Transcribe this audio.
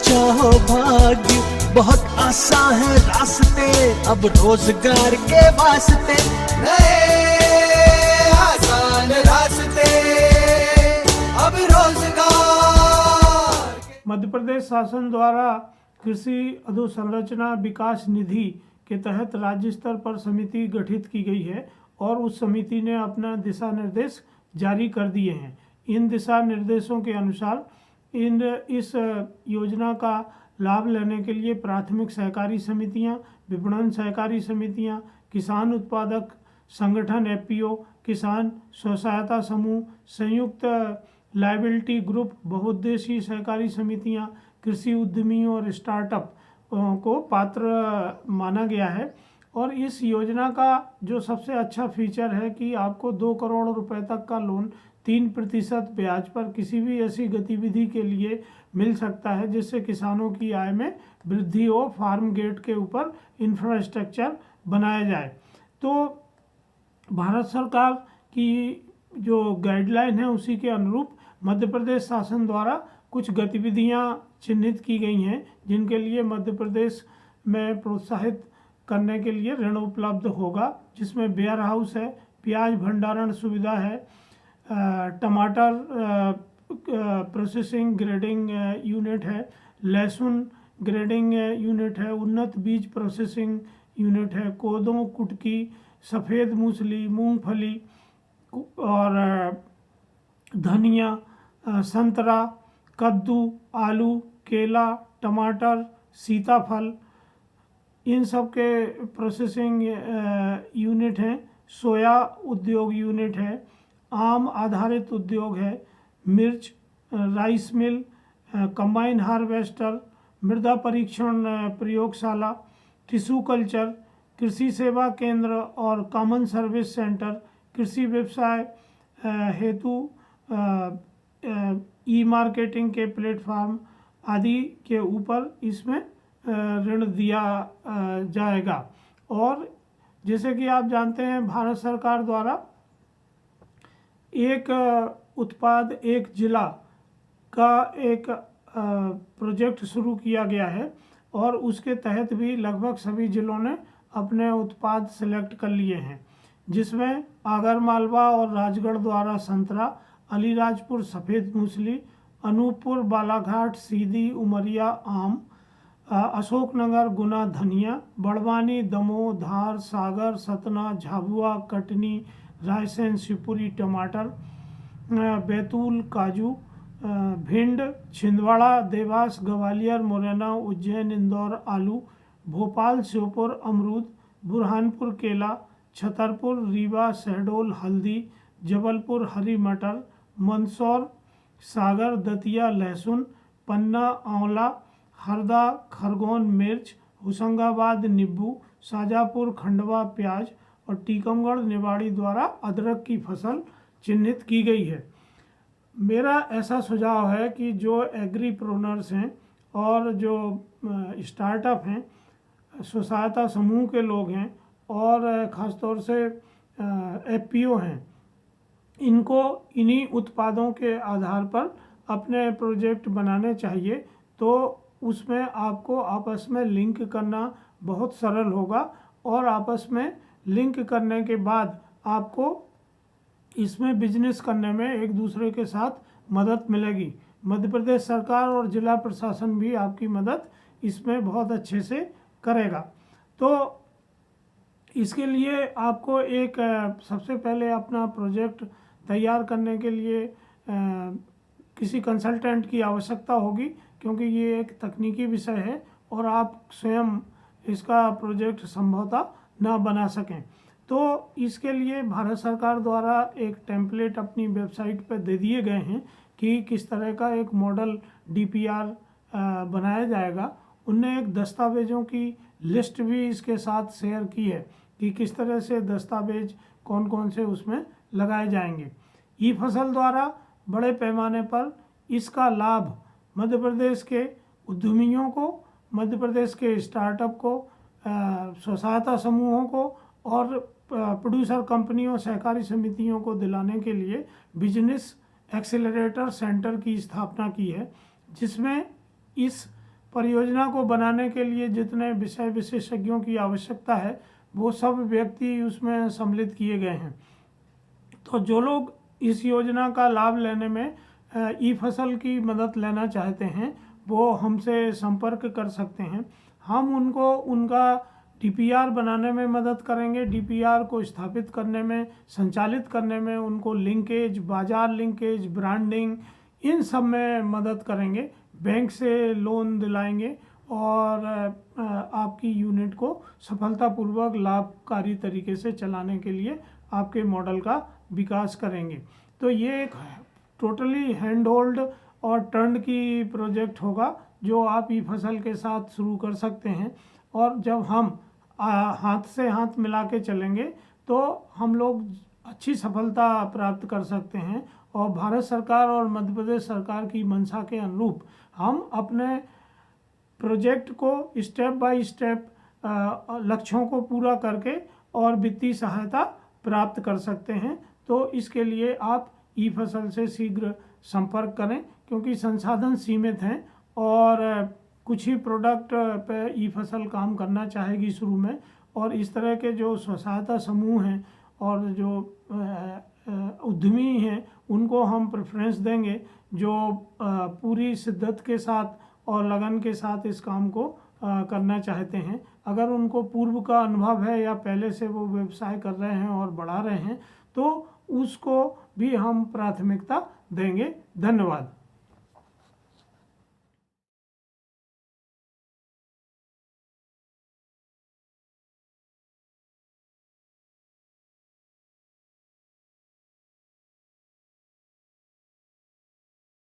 चाहो भाग्य, बहुत आसान है रास्ते अब रोजगार के वास्ते, नए आसान रास्ते अब रोजगार। मध्य प्रदेश शासन द्वारा कृषि अधोसंरचना विकास निधि के तहत राज्य स्तर पर समिति गठित की गई है और उस समिति ने अपना दिशा निर्देश जारी कर दिए हैं। इन दिशा निर्देशों के अनुसार इस योजना का लाभ लेने के लिए प्राथमिक सहकारी समितियां, विपणन सहकारी समितियां, किसान उत्पादक संगठन एफपीओ, किसान स्वसहायता समूह, संयुक्त लायबिलिटी ग्रुप, बहुउद्देशीय सहकारी समितियां, कृषि उद्यमियों और स्टार्टअप को पात्र माना गया है। और इस योजना का जो सबसे अच्छा फीचर है कि आपको 2 करोड़ रुपए तक का लोन 3% ब्याज पर किसी भी ऐसी गतिविधि के लिए मिल सकता है जिससे किसानों की आय में वृद्धि हो, फार्म गेट के ऊपर इंफ्रास्ट्रक्चर बनाया जाए। तो भारत सरकार की जो गाइडलाइन है उसी के अनुरूप मध्य प्रदेश शासन द्वारा कुछ गतिविधियां चिन्हित की गई हैं जिनके लिए मध्य प्रदेश में प्रोत्साहित करने के लिए ऋण उपलब्ध होगा, जिसमें वेयर हाउस है, प्याज भंडारण सुविधा है, टमाटर प्रोसेसिंग ग्रेडिंग यूनिट है, लहसुन ग्रेडिंग यूनिट है, उन्नत बीज प्रोसेसिंग यूनिट है, कोदो कुटकी, सफ़ेद मूंगफली, मूंगफली और धनिया, संतरा, कद्दू, आलू, केला, टमाटर, सीताफल, इन सब के प्रोसेसिंग यूनिट हैं। सोया उद्योग यूनिट है, आम आधारित उद्योग है, मिर्च, राइस मिल, कंबाइन हार्वेस्टर, मृदा परीक्षण प्रयोगशाला, टिश्यू कल्चर, कृषि सेवा केंद्र और कॉमन सर्विस सेंटर, कृषि व्यवसाय हेतु ई मार्केटिंग के प्लेटफॉर्म आदि के ऊपर इसमें ऋण दिया जाएगा। और जैसे कि आप जानते हैं भारत सरकार द्वारा एक उत्पाद एक जिला का एक प्रोजेक्ट शुरू किया गया है और उसके तहत भी लगभग सभी जिलों ने अपने उत्पाद सेलेक्ट कर लिए हैं, जिसमें आगरमालवा और राजगढ़ द्वारा संतरा, अलीराजपुर सफ़ेद मूसली, अनूपपुर बालाघाट सीधी उमरिया आम, अशोकनगर गुना धनिया, बड़वानी दमोह धार सागर सतना झाबुआ कटनी रायसेन शिवपुरी टमाटर, बैतूल काजू, भिंड छिंदवाड़ा देवास ग्वालियर मुरैना उज्जैन इंदौर आलू, भोपाल श्योपुर अमरूद, बुरहानपुर केला, छतरपुर रीवा शहडोल हल्दी, जबलपुर हरी मटर, मंदसौर सागर दतिया लहसुन, पन्ना आंवला, हरदा खरगोन मिर्च, होशंगाबाद नींबू, शाजापुर खंडवा प्याज और टीकमगढ़ निवाड़ी द्वारा अदरक की फसल चिन्हित की गई है। मेरा ऐसा सुझाव है कि जो एग्रीप्रोनर्स हैं और जो स्टार्टअप हैं, स्वसहायता समूह के लोग हैं और ख़ासतौर से एफपीओ हैं, इनको इन्हीं उत्पादों के आधार पर अपने प्रोजेक्ट बनाने चाहिए। तो उसमें आपको आपस में लिंक करना बहुत सरल होगा और आपस में लिंक करने के बाद आपको इसमें बिजनेस करने में एक दूसरे के साथ मदद मिलेगी। मध्य प्रदेश सरकार और जिला प्रशासन भी आपकी मदद इसमें बहुत अच्छे से करेगा। तो इसके लिए आपको एक सबसे पहले अपना प्रोजेक्ट तैयार करने के लिए किसी कंसल्टेंट की आवश्यकता होगी, क्योंकि ये एक तकनीकी विषय है और आप स्वयं इसका प्रोजेक्ट संभवतः ना बना सकें। तो इसके लिए भारत सरकार द्वारा एक टेम्पलेट अपनी वेबसाइट पर दे दिए गए हैं कि किस तरह का एक मॉडल डीपीआर बनाया जाएगा। उनने एक दस्तावेज़ों की लिस्ट भी इसके साथ शेयर की है कि किस तरह से दस्तावेज कौन कौन से उसमें लगाए जाएंगे। ई फसल द्वारा बड़े पैमाने पर इसका लाभ मध्य प्रदेश के उद्यमियों को, मध्य प्रदेश के स्टार्टअप को, स्वसहायता समूहों को और प्रोड्यूसर कंपनियों सहकारी समितियों को दिलाने के लिए बिजनेस एक्सेलरेटर सेंटर की स्थापना की है, जिसमें इस परियोजना को बनाने के लिए जितने विषय विशेषज्ञों की आवश्यकता है वो सब व्यक्ति उसमें सम्मिलित किए गए हैं। तो जो लोग इस योजना का लाभ लेने में ई फसल की मदद लेना चाहते हैं वो हमसे संपर्क कर सकते हैं। हम उनको उनका डीपीआर बनाने में मदद करेंगे, डीपीआर को स्थापित करने में, संचालित करने में, उनको लिंकेज, बाजार लिंकेज, ब्रांडिंग, इन सब में मदद करेंगे, बैंक से लोन दिलाएंगे और आपकी यूनिट को सफलतापूर्वक लाभकारी तरीके से चलाने के लिए आपके मॉडल का विकास करेंगे। तो ये एक टोटली हैंड होल्ड और टर्न की प्रोजेक्ट होगा जो आप ई फसल के साथ शुरू कर सकते हैं। और जब हम हाथ से हाथ मिला के चलेंगे तो हम लोग अच्छी सफलता प्राप्त कर सकते हैं। और भारत सरकार और मध्य प्रदेश सरकार की मंशा के अनुरूप हम अपने प्रोजेक्ट को स्टेप बाय स्टेप लक्ष्यों को पूरा करके और वित्तीय सहायता प्राप्त कर सकते हैं। तो इसके लिए आप ई फसल से शीघ्र संपर्क करें, क्योंकि संसाधन सीमित हैं और कुछ ही प्रोडक्ट पे ई फसल काम करना चाहेगी शुरू में। और इस तरह के जो स्व सहायता समूह हैं और जो उद्यमी हैं उनको हम प्रेफरेंस देंगे जो पूरी शिद्दत के साथ और लगन के साथ इस काम को करना चाहते हैं। अगर उनको पूर्व का अनुभव है या पहले से वो व्यवसाय कर रहे हैं और बढ़ा रहे हैं तो उसको भी हम प्राथमिकता देंगे। धन्यवाद।